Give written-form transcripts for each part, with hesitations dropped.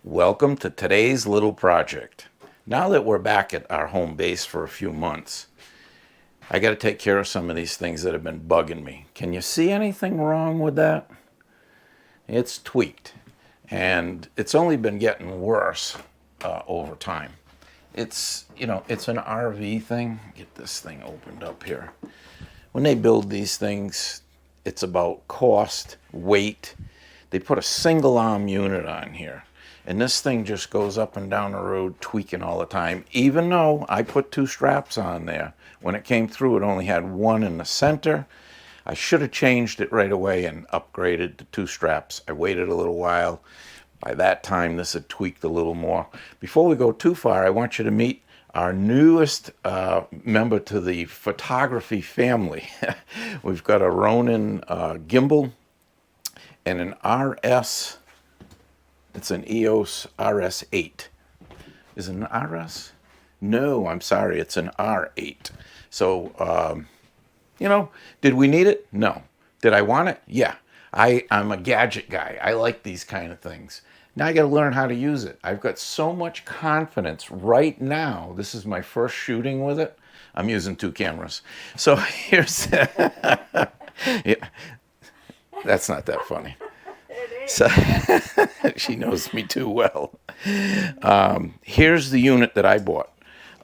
Welcome to today's little project. Now that we're back at our home base for a few months, I got to take care of some of these things that have been bugging me. Can you see anything wrong with that? It's tweaked, and it's only been getting worse over time. It's an RV thing. Get this thing opened up here. When they build these things, it's about cost, weight. They put a single arm unit on here, and this thing just goes up and down the road tweaking all the time, even though I put two straps on there. When it came through, it only had one in the center. I should have changed it right away and upgraded to two straps. I waited a little while. By that time, this had tweaked a little more. Before we go too far, I want you to meet our newest member to the photography family. We've got a Ronin gimbal and an RS. It's an EOS RS8. Is it an RS? No, I'm sorry, it's an R8. So, did we need it? No. Did I want it? Yeah. I'm a gadget guy. I like these kind of things. Now I got to learn how to use it. I've got so much confidence right now. This is my first shooting with it. I'm using two cameras. So here's, yeah, that's not that funny. So she knows me too well. Here's the unit that I bought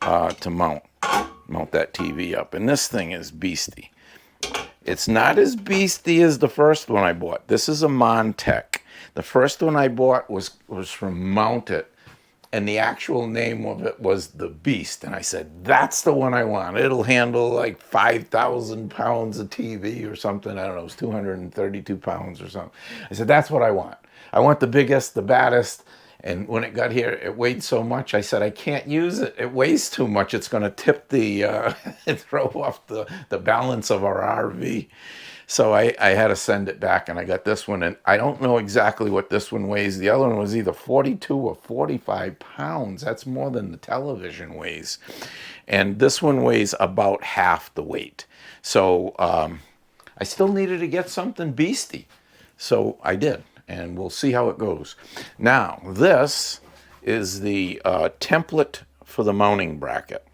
to mount that TV up. And this thing is beastie. It's not as beastie as the first one I bought. This is a MONTEK. The first one I bought was from MONTEK, and the actual name of it was the Beast. And I said, that's the one I want. It'll handle like 5,000 pounds of TV or something. I don't know, it was 232 pounds or something. I said, that's what I want. I want the biggest, the baddest. And when it got here, it weighed so much. I said, I can't use it. It weighs too much. It's going to tip the, throw off the balance of our RV. So I had to send it back, and I got this one. And I don't know exactly what this one weighs. The other one was either 42 or 45 pounds. That's more than the television weighs. And this one weighs about half the weight. So I still needed to get something beastie. So I did. And we'll see how it goes. Now, this is the template for the mounting bracket.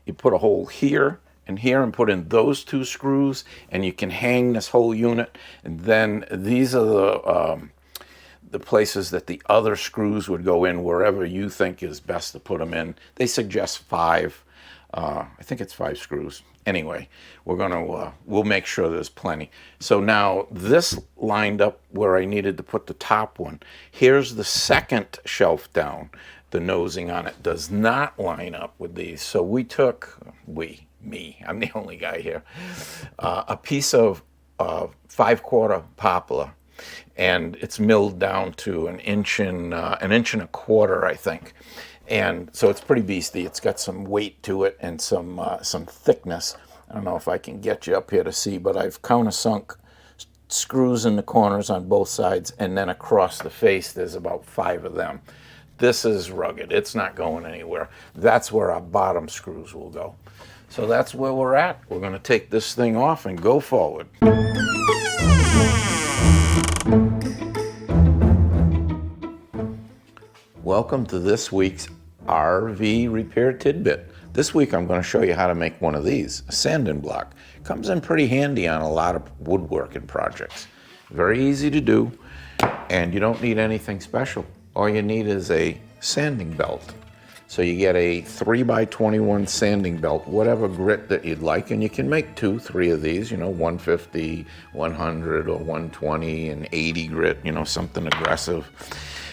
You put a hole here and here and put in those two screws, and you can hang this whole unit. And then these are the places that the other screws would go in, wherever you think is best to put them in. They suggest 5. I think it's 5 screws. Anyway, we'll make sure there's plenty. So now this lined up where I needed to put the top one. Here's the second shelf down. The nosing on it does not line up with these. So we took, me, I'm the only guy here, a piece of 5/4 poplar, and it's milled down to an inch and a quarter, I think. And so it's pretty beastie. It's got some weight to it and some thickness. I don't know if I can get you up here to see, but I've countersunk screws in the corners on both sides, and then across the face there's about 5 of them. This is rugged. It's not going anywhere. That's where our bottom screws will go. So that's where we're at. We're going to take this thing off and go forward. Welcome to this week's RV Repair Tidbit. This week I'm going to show you how to make one of these, a sanding block. Comes in pretty handy on a lot of woodworking projects. Very easy to do, and you don't need anything special. All you need is a sanding belt. So you get a 3x21 sanding belt, whatever grit that you'd like, and you can make 2, 3 of these, 150, 100, or 120, and 80 grit, something aggressive.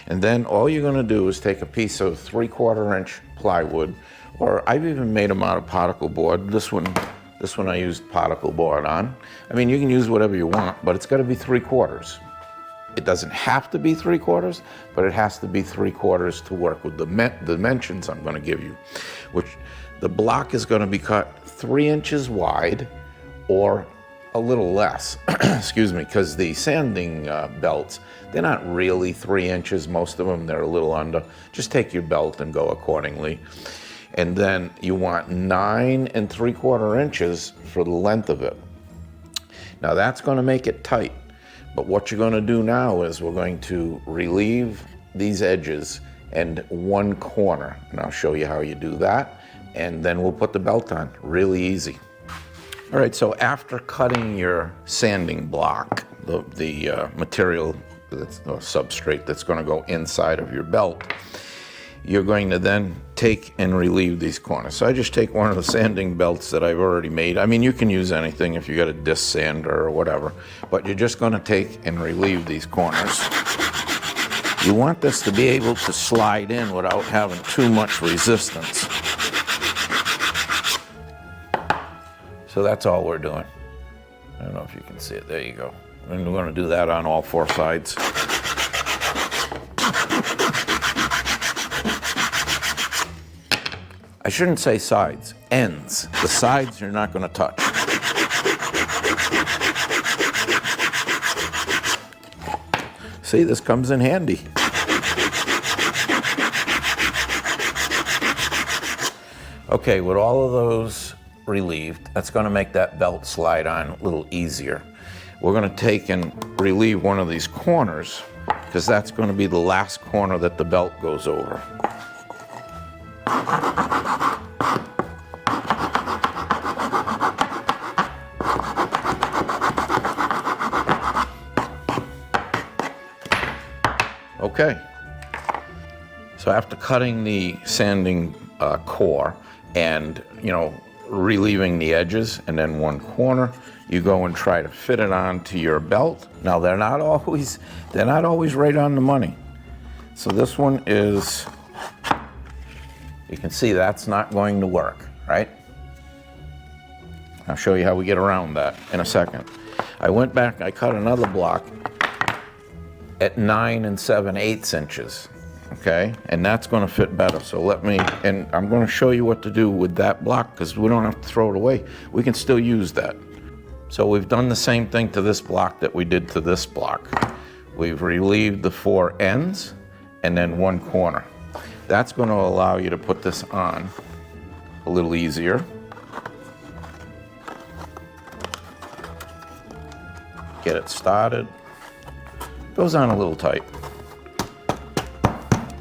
And then all you're going to do is take a piece of 3/4 inch plywood, or I've even made them out of particle board. This one I used particle board on. I mean, you can use whatever you want, but it's got to be 3/4. It doesn't have to be 3/4, but it has to be 3/4 to work with the dimensions I'm going to give you, which the block is going to be cut 3 inches wide or a little less, excuse me, because the sanding belts, they're not really 3 inches. Most of them, they're a little under. Just take your belt and go accordingly. And then you want 9 3/4 inches for the length of it. Now that's going to make it tight. But what you're going to do now is we're going to relieve these edges and one corner, and I'll show you how you do that, and then we'll put the belt on. Really easy. All right, so after cutting your sanding block, the material, or substrate that's going to go inside of your belt, you're going to then take and relieve these corners. So I just take one of the sanding belts that I've already made. I mean, you can use anything if you got a disc sander or whatever, but you're just going to take and relieve these corners. You want this to be able to slide in without having too much resistance. So that's all we're doing. I don't know if you can see it. There you go. And we're going to do that on all 4 sides. I shouldn't say sides, ends. The sides you're not going to touch. See, this comes in handy. Okay, with all of those relieved, that's going to make that belt slide on a little easier. We're going to take and relieve one of these corners, because that's going to be the last corner that the belt goes over. Okay, so after cutting the sanding core and, relieving the edges and then one corner, you go and try to fit it onto your belt. Now they're not always right on the money. So this one is, you can see that's not going to work, right? I'll show you how we get around that in a second. I went back, I cut another block at 9 7/8 inches, okay? And that's gonna fit better. So and I'm gonna show you what to do with that block, because we don't have to throw it away. We can still use that. So we've done the same thing to this block that we did to this block. We've relieved the 4 ends and then one corner. That's gonna allow you to put this on a little easier. Get it started. Goes on a little tight.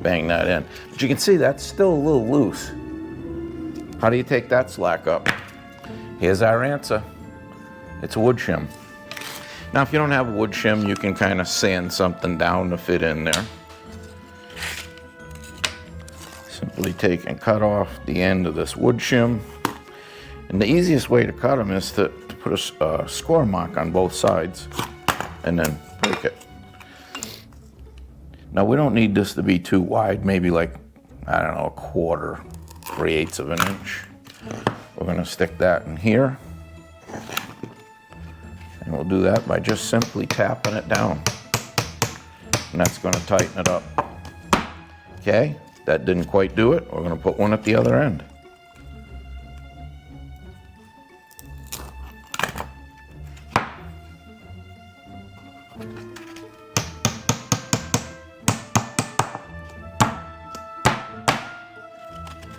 Bang that in. But you can see that's still a little loose. How do you take that slack up? Here's our answer. It's a wood shim. Now, if you don't have a wood shim, you can kind of sand something down to fit in there. Simply take and cut off the end of this wood shim. And the easiest way to cut them is to put a score mark on both sides and then break it. Now, we don't need this to be too wide, maybe like, I don't know, 1/4, 3/8 of an inch. We're gonna stick that in here. And we'll do that by just simply tapping it down. And that's gonna tighten it up. Okay, that didn't quite do it. We're gonna put one at the other end.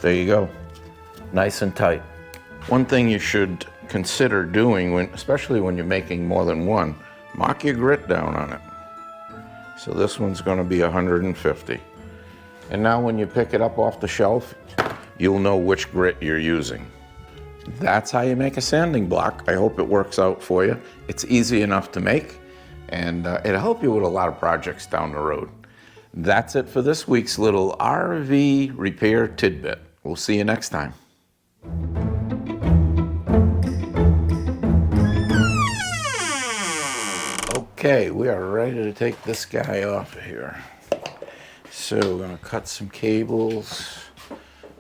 There you go, nice and tight. One thing you should consider doing, especially when you're making more than one, mark your grit down on it. So this one's gonna be 150. And now when you pick it up off the shelf, you'll know which grit you're using. That's how you make a sanding block. I hope it works out for you. It's easy enough to make, and it'll help you with a lot of projects down the road. That's it for this week's little RV repair tidbit. We'll see you next time. Okay, we are ready to take this guy off of here. So we're gonna cut some cables.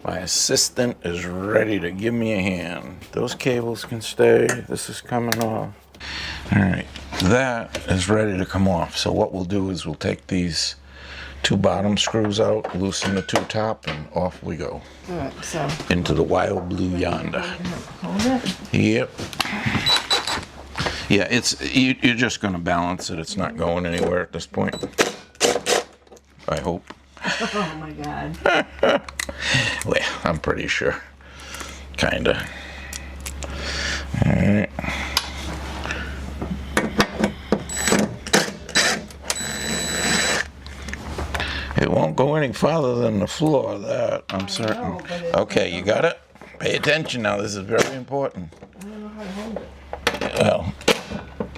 My assistant is ready to give me a hand. Those cables can stay. This is coming off. All right, that is ready to come off. So what we'll do is we'll take these 2 bottom screws out, loosen the 2 top, and off we go. All right, so into the wild blue yonder. Hold it. Yep. Yeah, you're just going to balance it. It's not going anywhere at this point. I hope. Oh my God. Well, I'm pretty sure. Kinda. All right. It won't go any farther than the floor, that I'm certain. know, but it's- Okay, you got it? Pay attention now, this is very important. I don't know how to hold it. Well,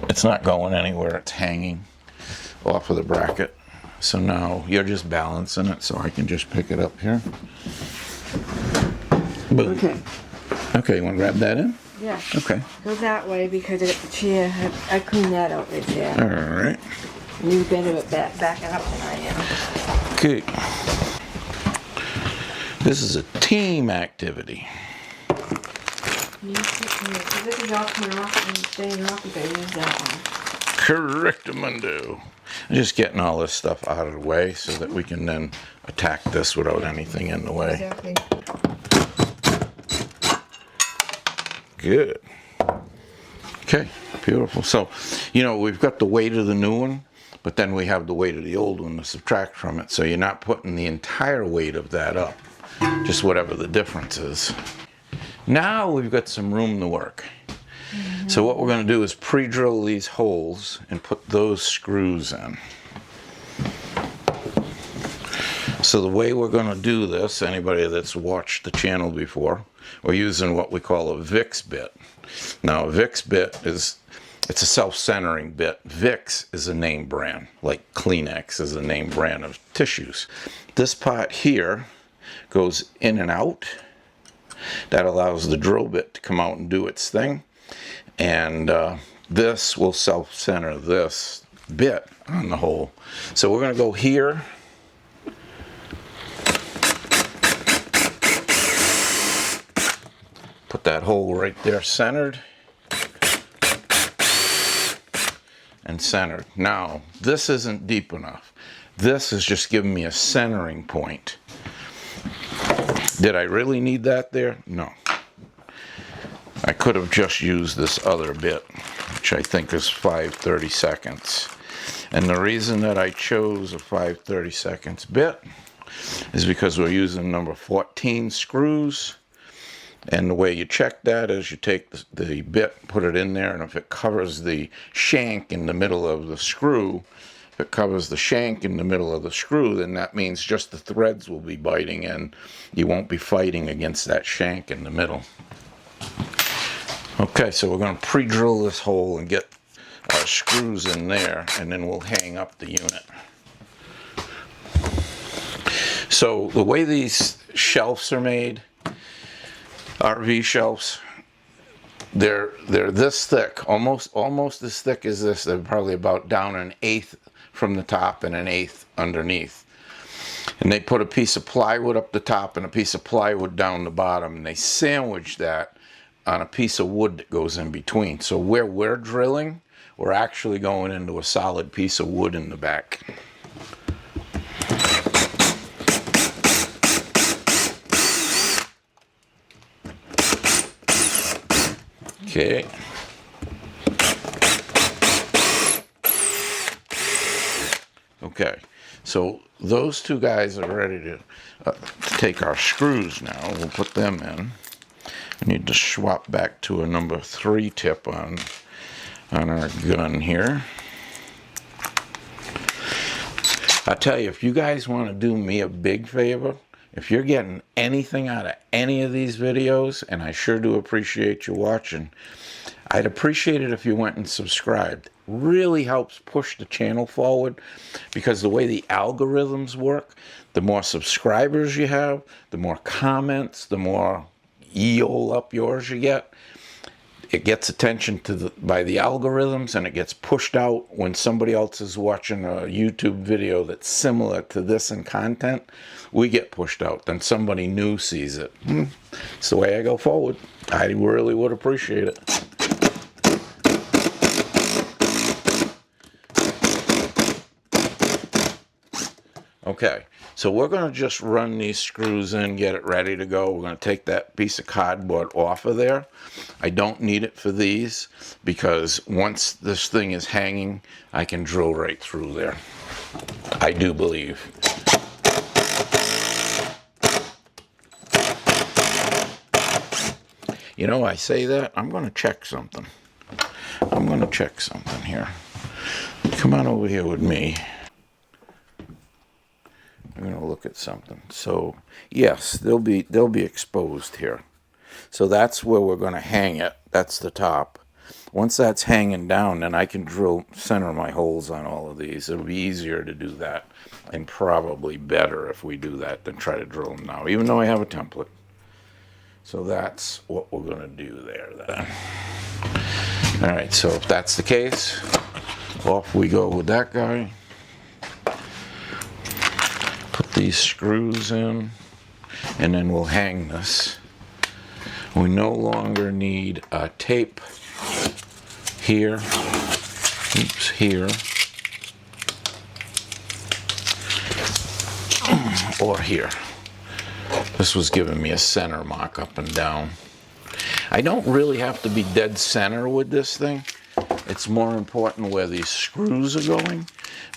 it's not going anywhere, it's hanging off of the bracket. So now you're just balancing it, so I can just pick it up here. Boom. Okay. Okay, you want to grab that in? Yeah. Okay. Go that way because I got the chair. I cleaned that out right there. All right. You better backing up than I am. Okay. This is a team activity. You sit here, 'cause this is all coming off and staying off. You gotta use that one. Correctamundo. I'm just getting all this stuff out of the way so that we can then attack this without anything in the way. Exactly. Good. Okay, beautiful. So, you know, we've got the weight of the new one, but then we have the weight of the old one to subtract from it. So you're not putting the entire weight of that up, just whatever the difference is. Now we've got some room to work. So what we're going to do is pre-drill these holes and put those screws in. So the way we're going to do this, anybody that's watched the channel before, we're using what we call a VIX bit. Now a VIX bit it's a self-centering bit. VIX is a name brand, like Kleenex is a name brand of tissues. This part here goes in and out. That allows the drill bit to come out and do its thing. And this will self-center this bit on the hole. So we're going to go here. Put that hole right there centered. And centered. Now, this isn't deep enough. This is just giving me a centering point. Did I really need that there? No. I could have just used this other bit, which I think is 5/32. And the reason that I chose a 5/32 bit is because we're using number 14 screws. And the way you check that is you take the bit, put it in there, and if it covers the shank in the middle of the screw, if it covers the shank in the middle of the screw, then that means just the threads will be biting and you won't be fighting against that shank in the middle. Okay, so we're going to pre-drill this hole and get our screws in there, and then we'll hang up the unit. So the way these shelves are made, RV shelves, they're this thick, almost as thick as this. They're probably about down 1/8 from the top and 1/8 underneath. And they put a piece of plywood up the top and a piece of plywood down the bottom, and they sandwich that on a piece of wood that goes in between. So where we're drilling, we're actually going into a solid piece of wood in the back. Okay. Okay, so those two guys are ready to take our screws now. We'll put them in. I need to swap back to a number 3 tip on our gun here. I tell you, if you guys want to do me a big favor, if you're getting anything out of any of these videos, and I sure do appreciate you watching, I'd appreciate it if you went and subscribed. Really helps push the channel forward, because the way the algorithms work, the more subscribers you have, the more comments, the more yeol up yours you get. It gets attention by the algorithms, and it gets pushed out when somebody else is watching a YouTube video that's similar to this in content. We get pushed out, then somebody new sees it. It's the way I go forward. I really would appreciate it. Okay, so we're going to just run these screws in, get it ready to go. We're going to take that piece of cardboard off of there. I don't need it for these, because once this thing is hanging, I can drill right through there. I do believe. You know, I say that, I'm going to check something. I'm going to check something here. Come on over here with me. I'm going to look at something. So yes, they'll be exposed here. So that's where we're going to hang it. That's the top. Once that's hanging down, then I can center my holes on all of these. It'll be easier to do that, and probably better if we do that than try to drill them now, even though I have a template. So that's what we're going to do there then. All right, so if that's the case, off we go with that guy. Put these screws in, and then we'll hang this. We no longer need a tape here, oops, here, or here. This was giving me a center mark up and down. I don't really have to be dead center with this thing. It's more important where these screws are going,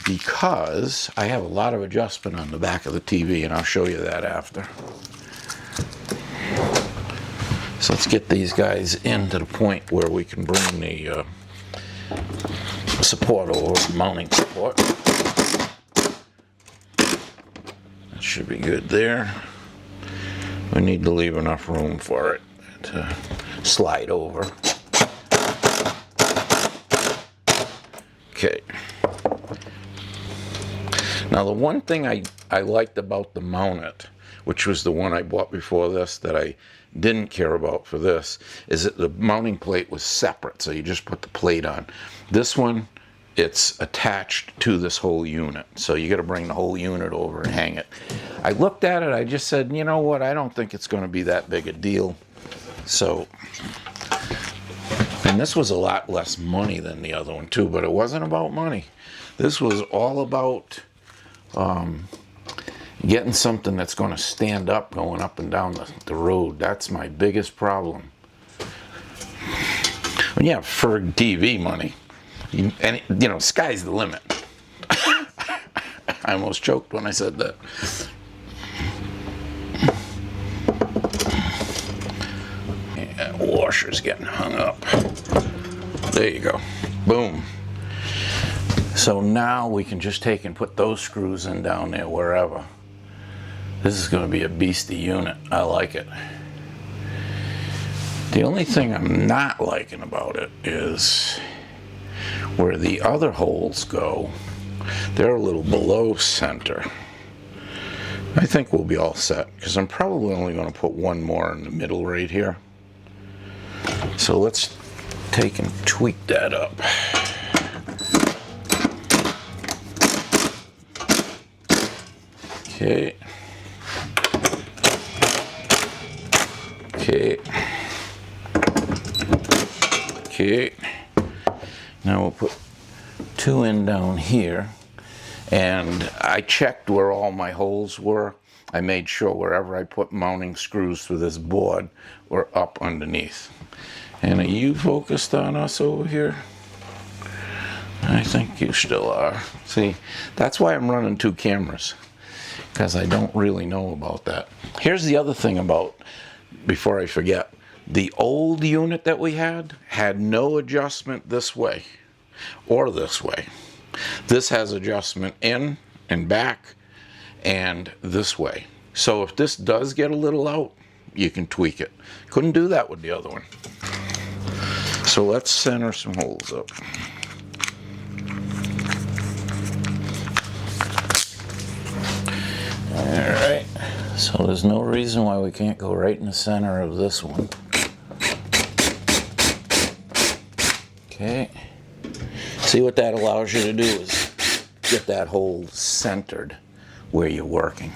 because I have a lot of adjustment on the back of the TV, and I'll show you that after. So let's get these guys into the point where we can bring the support over, mounting support. That should be good there. We need to leave enough room for it to slide over. Okay. Now the one thing I liked about the Mount-It, which was the one I bought before this that I didn't care about for this, is that the mounting plate was separate, so you just put the plate on. This one, it's attached to this whole unit, so you got to bring the whole unit over and hang it. I looked at it, I just said, you know what, I don't think it's going to be that big a deal. So, and this was a lot less money than the other one too, but it wasn't about money. This was all about getting something that's going to stand up going up and down the road. That's my biggest problem. When you have FergTV money, and you know, sky's the limit. I almost choked when I said that. Yeah, washer's getting hung up. There you go. Boom. So now we can just take and put those screws in down there wherever. This is going to be a beastie unit. I like it. The only thing I'm not liking about it is where the other holes go, they're a little below center. I think we'll be all set, because I'm probably only going to put one more in the middle right here. So let's take and tweak that up. Okay. Okay. Okay. Now we'll put two in down here, and I checked where all my holes were. I made sure wherever I put mounting screws for this board were up underneath. And are you focused on us over here? I think you still are. See, that's why I'm running two cameras, because I don't really know about that. Here's the other thing about, before I forget, the old unit that we had no adjustment this way or this way. This has adjustment in and back and this way. So if this does get a little out, you can tweak it. Couldn't do that with the other one. So let's center some holes up. Alright, so there's no reason why we can't go right in the center of this one. Okay, see what that allows you to do is get that hole centered where you're working.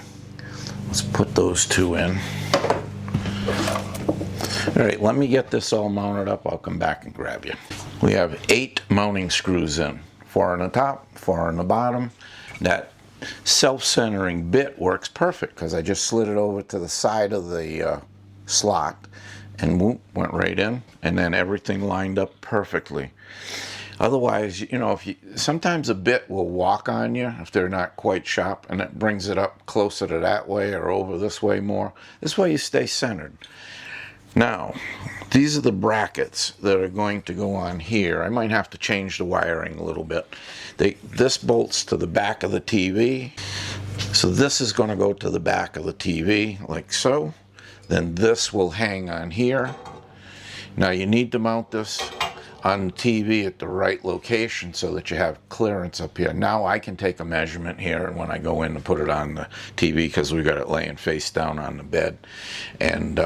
Let's put those two in. Alright, let me get this all mounted up. I'll come back and grab you. We have 8 mounting screws in. 4 on the top, 4 on the bottom. That self-centering bit works perfect because I just slid it over to the side of the slot and whoop, went right in, and then everything lined up perfectly. Otherwise, you know, sometimes a bit will walk on you if they're not quite sharp, and it brings it up closer to that way or over this way more. This way you stay centered. Now, these are the brackets that are going to go on here. I might have to change the wiring a little bit. This bolts to the back of the TV. So this is going to go to the back of the TV, like so. Then this will hang on here. Now you need to mount this on the TV at the right location so that you have clearance up here. Now I can take a measurement here and when I go in to put it on the TV, because we got it laying face down on the bed, and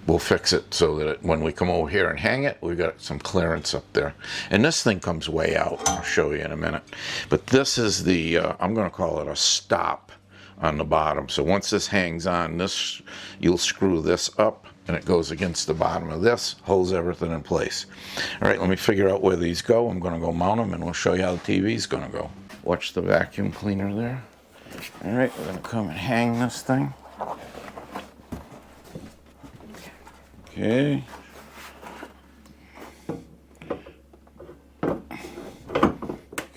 we'll fix it so that when we come over here and hang it, we got some clearance up there. And this thing comes way out. I'll show you in a minute. But this is the, I'm going to call it a stop on the bottom. So once this hangs on, this, you'll screw this up and it goes against the bottom of this, holds everything in place. All right, let me figure out where these go. I'm going to go mount them and we'll show you how the TV is going to go. Watch the vacuum cleaner there. All right, we're going to come and hang this thing. Okay.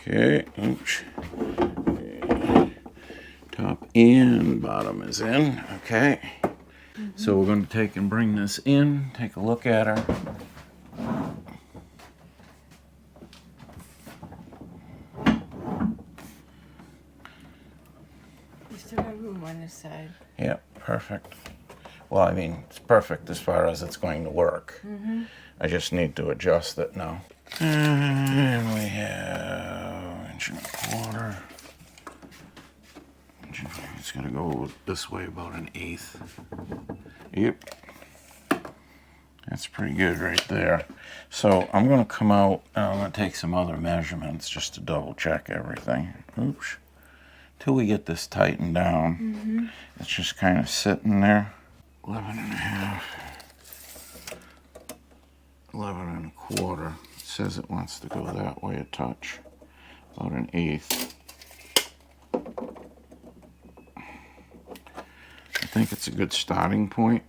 Okay, oops. Top and bottom is in, okay. So we're going to take and bring this in, take a look at her. You still got room on this side. Yep, perfect. Well, I mean, it's perfect as far as it's going to work. I just need to adjust it now. And we have 1.25 inches. It's going to go this way about 1/8. Yep. That's pretty good right there. So I'm going to come out and I'm going to take some other measurements just to double check everything. Oops. Till we get this tightened down. It's just kind of sitting there. 11.5. 11.25. It says it wants to go that way a touch. About 1/8. I think it's a good starting point,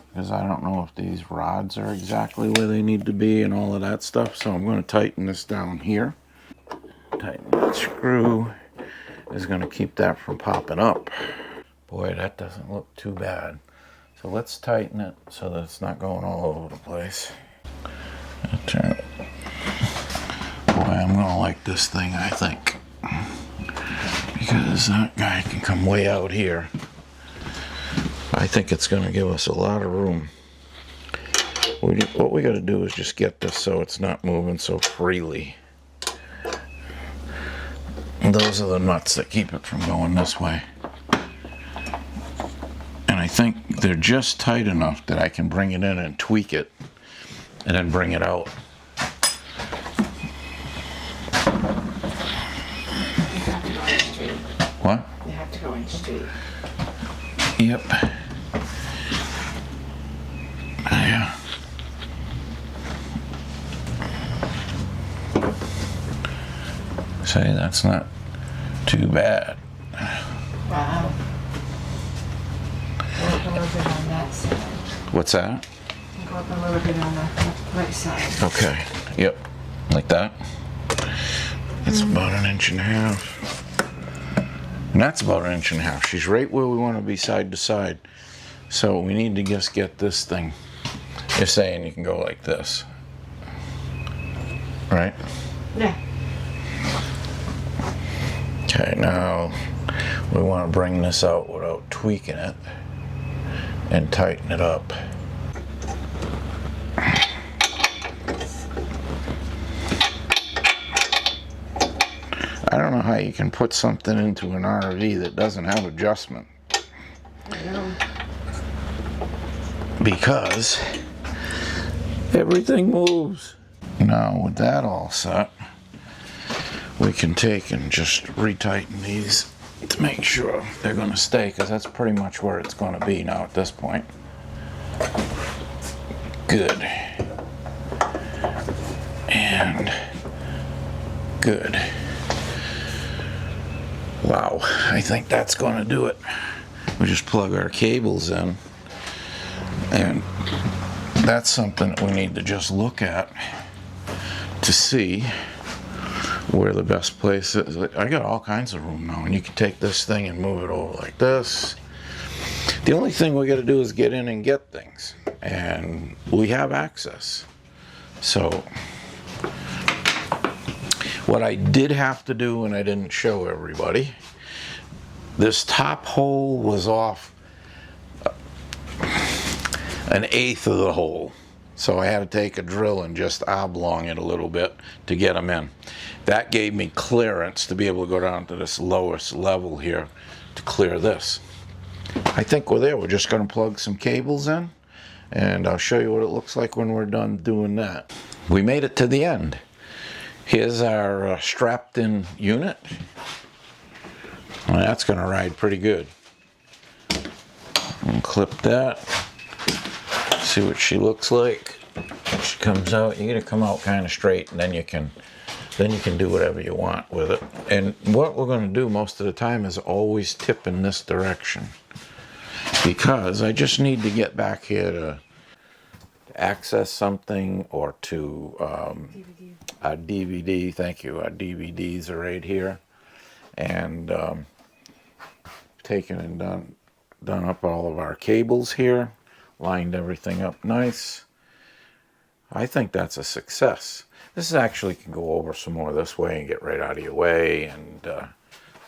because I don't know if these rods are exactly where they need to be and all of that stuff. So I'm going to tighten this down here. Tighten that screw is going to keep that from popping up. Boy, that doesn't look too bad. So let's tighten it so that it's not going all over the place. I'll turn it. Boy, I'm going to like this thing, I think, because that guy can come way out here. I think it's going to give us a lot of room. What we got to do is just get this so it's not moving so freely. And those are the nuts that keep it from going this way. And I think they're just tight enough that I can bring it in and tweak it and then bring it out. What? You have to go in straight. Yep. Yeah. Say, that's not too bad. Wow. Go up a little bit on that side. What's that? Go up a little bit on the right side. Okay. Yep. Like that. That's about 1.5 inches. And that's about 1.5 inches. She's right where we want to be, side to side. So we need to just get this thing. You're saying you can go like this, right? Yeah. Okay, now we want to bring this out without tweaking it and tighten it up. I don't know how you can put something into an RV that doesn't have adjustment. I know. Because everything moves. Now with that all set, we can take and just retighten these to make sure they're going to stay, because that's pretty much where it's going to be now at this point. Good. And good. Wow, I think that's going to do it. We just plug our cables in, and that's something that we need to just look at to see where the best place is. I got all kinds of room now, and you can take this thing and move it over like this. The only thing we got to do is get in and get things, and we have access. So What I did have to do, and I didn't show everybody, this top hole was off 1/8 of the hole. So I had to take a drill and just oblong it a little bit to get them in. That gave me clearance to be able to go down to this lowest level here to clear this. I think we're there. We're just going to plug some cables in, and I'll show you what it looks like when we're done doing that. We made it to the end. Here's our strapped in unit. Well, that's going to ride pretty good. And clip that. See what she looks like. She comes out. You got to come out kind of straight, and then you can do whatever you want with it. And what we're going to do most of the time is always tip in this direction, because I just need to get back here to access something, or to our DVD. Thank you. Our DVDs are right here, and taken and done up all of our cables here. Lined everything up nice. I think that's a success. This actually can go over some more this way and get right out of your way, and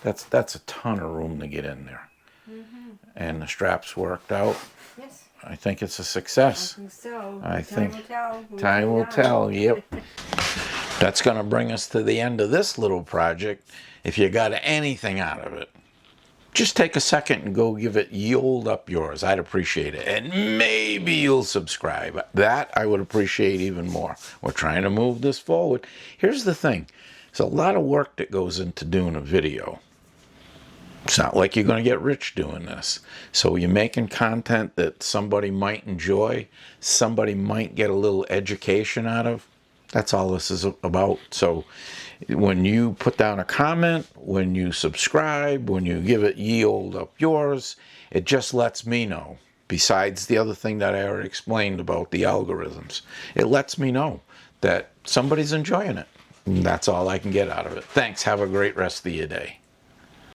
that's a ton of room to get in there. And the straps worked out. Yes. I think it's a success. I think so. I think time will tell. Time will tell. Yep. That's going to bring us to the end of this little project. If you got anything out of it, just take a second and go give it ye olde up yours. I'd appreciate it. And maybe you'll subscribe. That I would appreciate even more. We're trying to move this forward. Here's the thing. There's a lot of work that goes into doing a video. It's not like you're going to get rich doing this. So you're making content that somebody might enjoy, somebody might get a little education out of. That's all this is about. So when you put down a comment, when you subscribe, when you give it ye olde up yours, it just lets me know. Besides the other thing that I already explained about the algorithms, it lets me know that somebody's enjoying it. And that's all I can get out of it. Thanks. Have a great rest of your day.